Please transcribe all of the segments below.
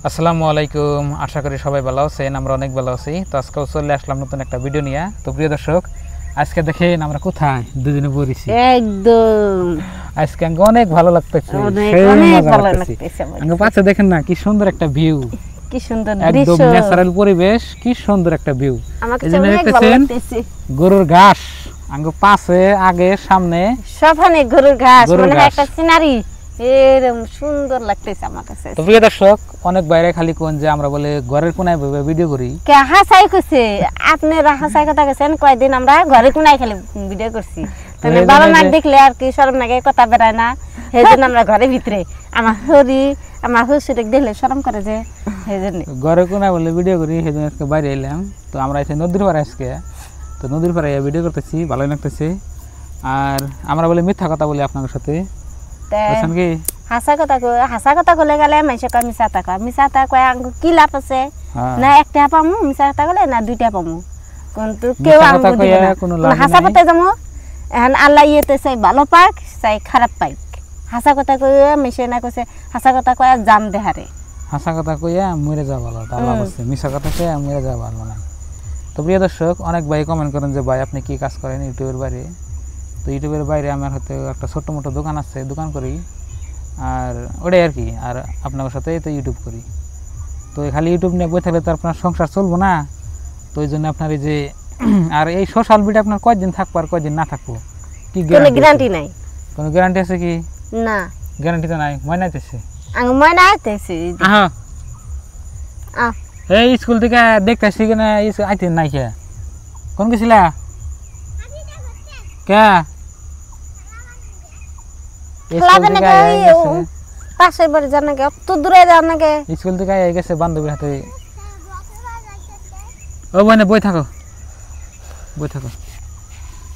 আসসালামু আলাইকুম, আশা করি সবাই ভালো আছেন। আমরা অনেক ভালো আছি। তো আজকে চলে আসলাম নতুন একটা ভিডিও নিয়ে। তো প্রিয় দর্শক, আজকে দেখেন আমরা কোথায় দুজনে বসেছি। একদম আজকে আমাকে অনেক ভালো লাগতেছে, পাশে দেখেন না কি সুন্দর একটা ভিউ, কি সুন্দর একদম ন্যাচারাল পরিবেশ, কি সুন্দর একটা ভিউ। এজন্য দেখতেছেন গরুর ঘাস আঙ্গ পাশে, আগে সামনে সবখানে গরুর ঘাস, মানে একটা সিনারি এরকম সুন্দর লাগতেছে আমার কাছে। তো প্রিয় দর্শক, অনেক বাইরে খালি কোন যে আমরা বলে ঘরের কোনায় ভিডিও করি, কে হাসাই কইছে আপনারা হাসাই কথা কইছেন। কয়দিন আমরা ঘরের কোনায় খালি ভিডিও করছি, মানে বাবা মা দেখলে আর কি শরম লাগে, কথা বেরায় না, সেজন্য আমরা ঘরের ভিতরে আমার হুসুরে দেখলে শরম করে, যে সেজন্য ঘরের কোনায় বলে ভিডিও করি, সেজন্য আজকে বাইরে এলাম। তো আমরা এসে নদীর পাড়ে, আজকে তো নদীর পাড়ে ভিডিও করতেছি, ভালোই লাগতেছে। আর আমরা বলে মিথ্যা কথা বলি আপনাদের সাথে, কি হাসা কথা কলে গেলে মাইসে কয় মিছা কথা, মিছা কথা কয় কি লাভ আছে? না একটা পামু মিছা কথা কলে, না দুইটা পামু, কিন্তু কেউ হাসা কথা যাবো। এখন আল্লাহ ইয়েতে চাই ভালো পাক, চাই খারাপ পাইক। হাসা কথা কয়ে মিশে না কইছে, হাসা কথা কয়ে জান দেহারে, হাসা কথা কইয়া মরে যাওয়া ভালো, তা লাভ আছে। মিছা কথা কইয়া মরে যাওয়া ভালো না। তো প্রিয় দর্শক, অনেক ভাই কমেন্ট করেন যে ভাই আপনি কি কাজ করেন ইউটিউবের বাইরে। তো ইউটিউবের বাইরে আমার হয়তো একটা ছোট্ট মোটো দোকান আছে, দোকান করি, আর ওটাই আর কি। আর আপনার সাথে তো ইউটিউব করি। তো খালি ইউটিউব নিয়ে বই থাকলে তো আপনার সংসার চলবো না। তো ওই জন্য আপনার এই যে আর এই সোশ্যাল মিডিয়া আপনার কয়দিন থাকবো আর কয়দিন না থাকবো, কি গ্যারান্টি নাই? কোনো গ্যারান্টি আছে কি? না, গ্যারান্টি তো নাই। ময়না আইতেছে, ময়না আইতেছে। এই স্কুল থেকে দেখতেছি কিনা আইতে নাই। কে কোন গেছিলা? কে পাশের বাড়ি যান নাকি, অত দূরে যান নাকি? স্কুল থেকে গেছে বান্ধবীর হাতে। ও বোনে বই থাকো, বই থাকো।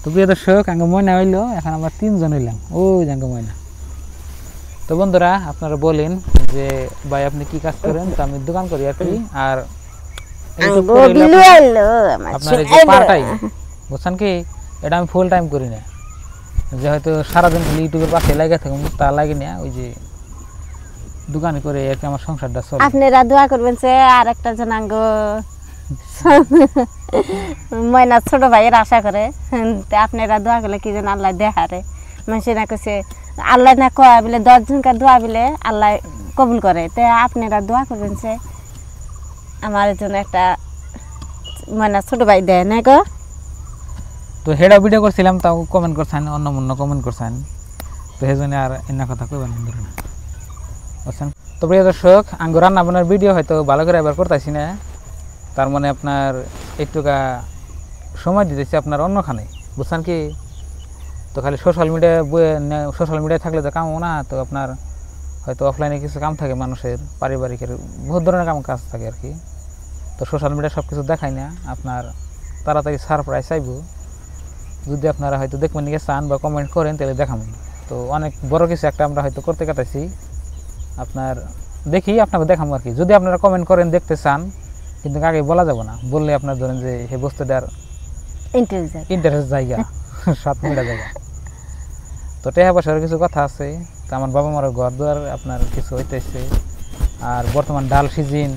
তো প্রিয় দর্শক, আঙ্গ ময়না হইলো, এখন আমরা 3 জন হইলাম। ওই আঙ্গ ময়না। তো বন্ধুরা, আপনারা বলেন যে ভাই আপনি কি কাজ করেন। তো আমি দোকান করি আর কি। আর আপনার পার্ট টাইম, বুঝছেন কি, এটা আমি ফুল টাইম করি না, যে হয়তো সারাদিন ইউটিউবের পাশে লাগে থাকুন, তা লাগে না। ওই যে দোকানে করে আর কি আমার সংসারটা চলে। আপনারা দোয়া করবেন যে আর একটা জনাঙ্গ ময়না ছোট ভাইয়ের আশা করে, আপনারা দোয়া করলে কি যেন আল্লাহ দেহারে। মানুষে না কইছে আল্লাহ না কয় বলে 10 জনকার দোয়া বলে আল্লাহ কবুল করে। তো আপনারা দোয়া করবেন যে আমার জন্য একটা ময়না ছোট ভাই দেয় না গো। তো হেডা ভিডিও করছিলাম, তাও কমেন্ট করছেন, অন্য মন্য কমেন্ট করছেন। তো সেই জন্য আর এনা কথা কইবেন না, বুঝছেন। তো প্রিয় দর্শক, আঙ্গ রান্না বান্নার ভিডিও হয়তো ভালো করে এবার করতেছি না, তার মানে আপনার একটুকা সময় দিতেছি আপনার অন্যখানে, বুঝছেন কি। তো খালি সোশ্যাল মিডিয়ায় থাকলে তো কামও না। তো আপনার হয়তো অফলাইনে কিছু কাম থাকে মানুষের, পারিবারিকের বহুত ধরনের কাজ থাকে আর কি। তো সোশ্যাল মিডিয়ায় সব কিছু দেখাই না। আপনার তাড়াতাড়ি সারপ্রাইজ চাইব, যদি আপনারা হয়তো দেখবেন নিকে চান বা কমেন্ট করেন, তাহলে দেখাবো। তো অনেক বড় কিছু একটা আমরা হয়তো করতে কাটাইছি, আপনার দেখি আপনাকে দেখাবো আর কি। যদি আপনারা কমেন্ট করেন, দেখতে চান, কিন্তু আগে বলা যাব না, বললে আপনার ধরেন যে এই বস্তুটার ইন্টারেস্ট জায়গা 7 মিনিট জায়গা। তো টাকা পয়সার কিছু কথা আছে। তো আমার বাবা মার ঘর দুয়ার আপনার কিছু হইতেছে, আর বর্তমান ডাল সিজন,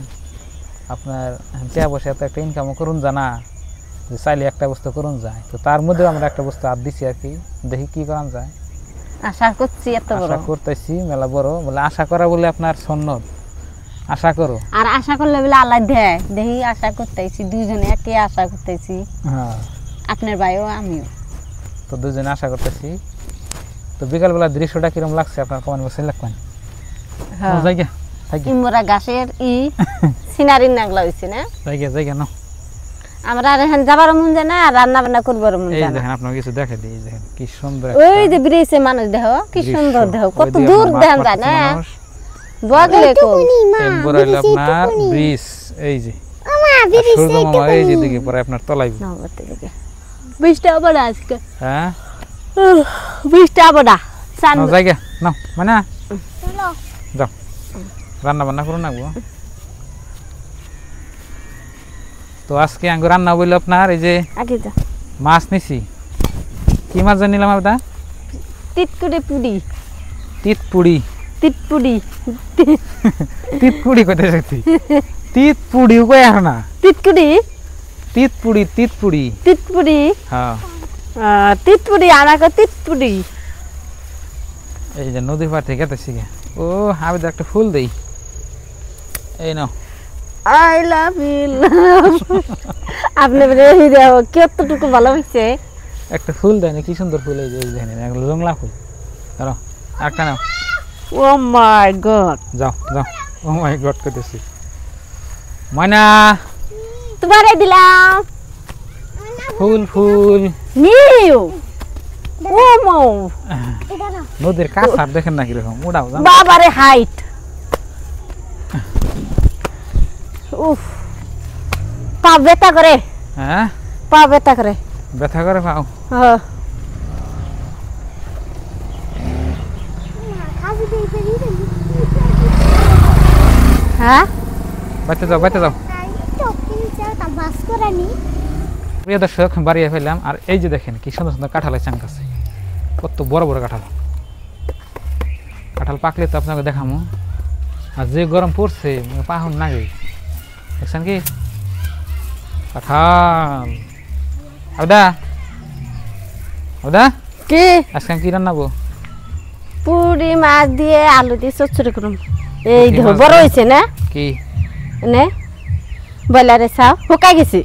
আপনার টাকা পয়সা এত একটা ইনকামও করুন জানা, যে চাইলে একটা বস্তু করুন যায়। তো তার মধ্যে আমরা একটা বস্তু হাত দিছি আর কি, দেখি কি করা যায়। আশা করছি, এত বড় আশা করতেছি, মেলা বড় বলে আশা করা বলে আপনার সন্ন্যত। আশা করো, আর আশা করলে বলে আল্লাহ দেয়। দেখি আশা করতেছি, দুইজনে একই আশা করতেছি। হ্যাঁ, আপনার ভাইও আমিও, তো দুজনে আশা করতেছি। তো বিকালবেলা দৃশ্যটা কিরকম লাগছে আপনার কমেন্ট বক্সে লিখবেন। হ্যাঁ, জায়গা ইমরা গাছের সিনারি নাগলা হইছে না, জায়গা না। আমরা এখন যাবার মন যায় না, রান্না বান্না করবার মন যায় না। এই দেখেন আপনাকে কিছু দেখাই দিই, দেখেন কি সুন্দর। ওই যে ব্রিজে মানুষ দেখো, কি সুন্দর দেখো, কত দূর দেখান যায় না। বগলে কো এমবরাইল আপনার ব্রিজ, এই যে মামা, এই যে দিকে পরে আপনার তলাই বৃষ্টি বড় আজকে। হ্যাঁ, বৃষ্টি বড় সান জায়গা নাও, মানে যাও রান্না বান্না করুন না। তো আজকে আঙ্গ রান্না বললো আপনার এই যে মাছ নিছি। কি মাছ জানিলাম আপনার? তিতকুড়ে পুরি। তিতপুরি, তিতপুরি তিতপুরি কইতে সত্যি তিতপুরি কই আর না তিতকুড়ি তিতপুরি তিতপুরি তিতপুরি হ্যাঁ তিতপুরি আমাকে তিতপুরি এই যে নদীর পাড় থেকে এসেছি ও আমি তো একটা ফুল দেই এই নাও আই লাভ ইউ আপনি বলে কতটুকু ভালো হয়েছে একটা ফুল দেয় না কি সুন্দর ফুল এই যে দেখেন লংলা ফুল ধরো একটা নাও ও মাই গড যাও যাও ও মাই গড কইতেছি ময়না তোমারে দিলাম ফুল ফুল নিউ ও মো নদীর কাছার দেখেন না কিরকম উড়াও বাবারে হাইট উফ পা ব্যথা করে হ্যাঁ পা ব্যথা করে ব্যথা করে পাও হ্যাঁ বাইতে যাও প্রিয় দর্শক বাড়িয়ে ফেললাম আর এই যে দেখেন কি সুন্দর সুন্দর কাঁঠালের চাঙ্ক আছে কত বড় বড় কাঁঠাল কাঁঠাল পাকলে তো আপনাকে দেখামো আর যে গরম পড়ছে পাহন নাগে দেখছেন কি কাঁঠাল আবদা আবদা কি আজকে কি রান্নাবো পুরি মাছ দিয়ে আলু দিয়ে চচ্চড়ি করুম এই দেখো বড় হয়েছে না কি নে বয়লারে চাও শুকাই গেছে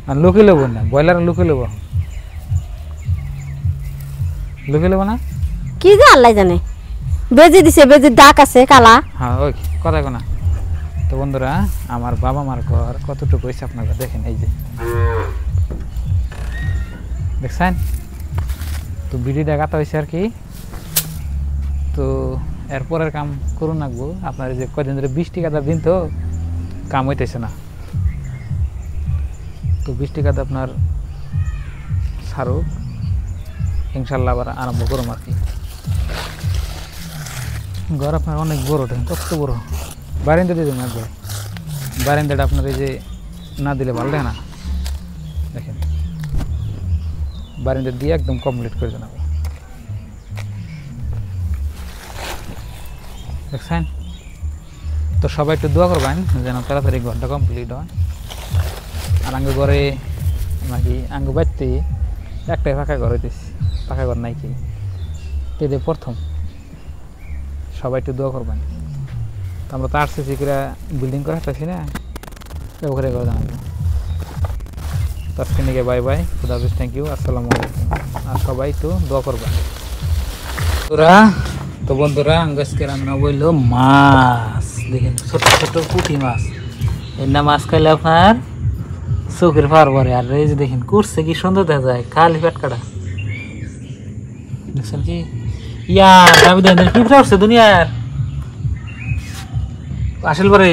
আর লুকিয়ে লব না ব্রয়লার লুকিয়ে লব না কি যে আল্লাহ জানে বেজি দিছে বেজির দাগ আছে কালা হ্যাঁ ওই কথা কোনা তো বন্ধুরা আমার বাবা মার ঘর কতটুকু হয়েছে আপনারা দেখেন এই যে দেখছেন তো ভিডিওটা কাটা হয়েছে আর কি তো এরপরের কাম করুন রাখবো আপনার যে কদিন ধরে 20 টাকা দিন তো কাম হইতেছে না তো 20 টাকাতে আপনার সারুক ইনশাল্লাহ আবার আরম্ভ করুম আর কি ঘর আপনার অনেক বড় দেখেন কত বড় বারিন্দা দিয়ে দেবেন একবার বারিন্দাটা আপনার এই যে না দিলে ভালো লাগে না দেখেন বারিন্দা দিয়ে একদম কমপ্লিট করে দেন দেখছেন তো সবাই একটু দোয়া করবেন যেন তাড়াতাড়ি ঘরটা কমপ্লিট হয় আর আঙ্গ ঘরে নাকি আঙ্গ বাড়তে একটাই ফাঁকা ঘর হইতেছি ফাঁকা ঘর নাই কি তেলে প্রথম সবাই একটু দোয়া করবেন তো আমরা তো আরসিসি করে বিল্ডিং করে হাঁটাছি না ওখানে করে জানাবো তো আজকে নিয়ে বাই বাই খুদা হাফেজ থ্যাংক ইউ আসসালামু আলাইকুম আর সবাই একটু দোয়া করবেন তো বন্ধুরা আজকে রান্না বললো মাছ দেখেন ছোট ছোট পুঁটি মাছ এর না মাছ খাইলে আপনার চোখের পার পরে আর এই যে দেখেন করছে কি সুন্দর দেখা যায় খালি পেট কাটা দেখছেন কি ইয়ার দাবি দেন কি উঠছে দুনিয়ার আসল পরে